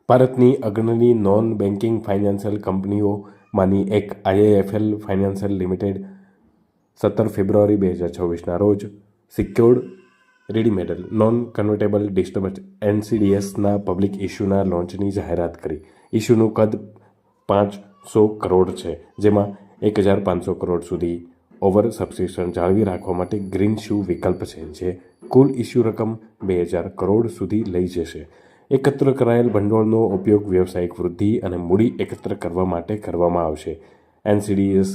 ભારતની અગ્રણી non banking financial કંપનીઓમાંની એક આઈઆઈએફએલ ફાઇનાન્શિયલ લિમિટેડ 17 ફેબ્રુઆરી 2026ના રોજ સિક્યોર્ડ રેડીમેડ નોન કન્વર્ટેબલ ડિસ્ટર્બન્સ એનસીડીએસના પબ્લિક ઇસ્યુના લોન્ચની જાહેરાત કરી. ઇસ્યુનું કદ 500 કરોડ છે, જેમાં 1500 કરોડ સુધી ઓવર સબસ્ક્રિપ્શન જાળવી રાખવા માટે ગ્રીન શૂ વિકલ્પ છે, જે કુલ ઇસ્યુ રકમ 2000 કરોડ સુધી લઈ જશે. એકત્ર કરાયેલ ભંડોળનો ઉપયોગ વ્યવસાયિક વૃદ્ધિ અને મૂડી એકત્ર કરવા માટે કરવામાં આવશે. એનસીડીએસ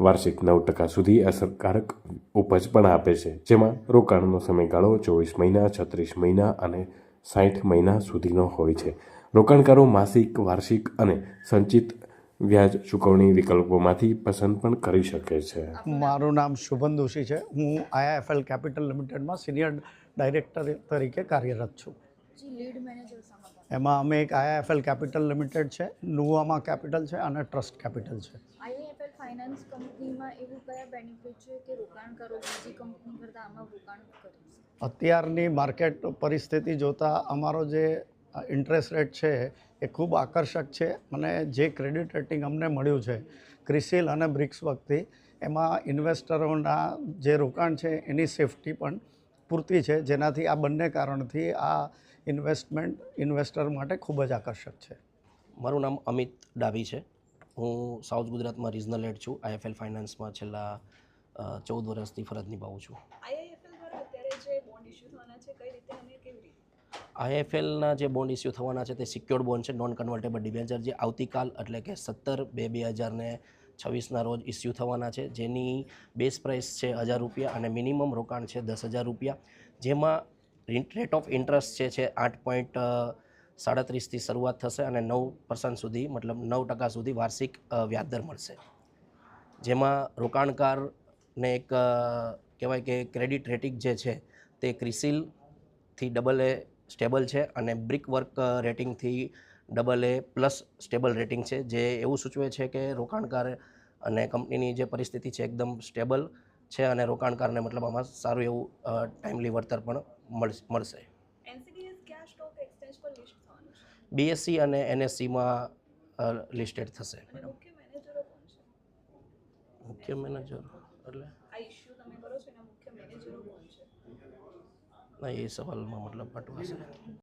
વાર્ષિક 9% સુધી અસરકારક ઉપજ પણ આપે છે, જેમાં રોકાણનો સમયગાળો 24 મહિના, 36 મહિના અને 60 મહિના સુધીનો હોય છે. રોકાણકારો માસિક, વાર્ષિક અને સંચિત વ્યાજ ચૂકવણી વિકલ્પોમાંથી પસંદ પણ કરી શકે છે. મારું નામ શુભન દોશી છે. હું આઈઆઈએફએલ કેપિટલ લિમિટેડમાં સિનિયર ડાયરેક્ટર તરીકે કાર્યરત છું. એમાં અમે એક આઈઆઈએફએલ કેપિટલ લિમિટેડ છે, નુવામા કેપિટલ છે અને ટ્રસ્ટ કેપિટલ છે. આઈઆઈએફએલ ફાઇનાન્સ કંપનીમાં એવું કયા બેનિફિટ છે કે રોકાણકારો બીજી કંપની કરતાં આમાં રોકાણ કરે છે? અત્યારની માર્કેટ પરિસ્થિતિ જોતાં અમારો જે ઇન્ટરેસ્ટ રેટ છે એ ખૂબ આકર્ષક છે અને જે ક્રેડિટ રેટિંગ અમને મળ્યું છે ક્રિસિલ અને બ્રિક્સ વખતે, એમાં ઇન્વેસ્ટરોના જે રોકાણ છે એની સેફટી પણ પૂરતી છે, જેનાથી આ બંને કારણથી આ ઇન્વેસ્ટર માટે ખૂબ જ આકર્ષક છે. મારું નામ અમિત ડાભી છે. હું સાઉથ ગુજરાતમાં રિજનલ હેડ છું. આઈએફએલ ફાઇનાન્સમાં છેલ્લા 14 વર્ષથી ફરજ નિભાવું છું. આઈઆઈએફએલ દ્વારા અત્યારે જે બોન્ડ ઇસ્યુ થવાના છે, કઈ રીતે અને કેવી રીતે? આઈએફએલના જે બોન્ડ ઇસ્યુ થવાના છે તે સિક્યોર્ડ બોન્ડ છે, નોન કન્વર્ટેબલ ડિબેન્ચર, જે આવતીકાલ એટલે કે 17/2/2026ના રોજ ઇસ્યુ થવાના છે, જેની બેઝ પ્રાઇસ છે ₹1000 અને મિનિમમ રોકાણ છે ₹10,000, જેમાં રેટ ઓફ ઇન્ટરેસ્ટ છે 8.37થી શરૂઆત થશે અને 9% સુધી, મતલબ 9% સુધી વાર્ષિક વ્યાજદર મળશે. જેમાં રોકાણકારને એક કહેવાય કે ક્રેડિટ રેટિંગ જે છે તે ક્રિસિલથી AA સ્ટેબલ છે અને બ્રિક વર્ક રેટિંગથી AA+ સ્ટેબલ રેટિંગ છે, જે એવું સૂચવે છે કે રોકાણકાર અને કંપનીની જે પરિસ્થિતિ છે એકદમ સ્ટેબલ છે અને રોકાણકારને મતલબ આમાં સારું એવું ટાઈમલી વળતર પણ મળશે. એનસીડીએસ કયા સ્ટોક એક્સચેન્જ પર લિસ્ટ થવાનું છે? બીએસસી અને એનએસસીમાં લિસ્ટેડ થશે. અને મુખ્ય મેનેજરો કોણ છે? મુખ્ય મેનેજર એટલે આ ઇસ્યુ તમે કરો છો એના મુખ્ય મેનેજરો કોણ છે? ના, એ સવાલમાં મતલબ અટવાશે.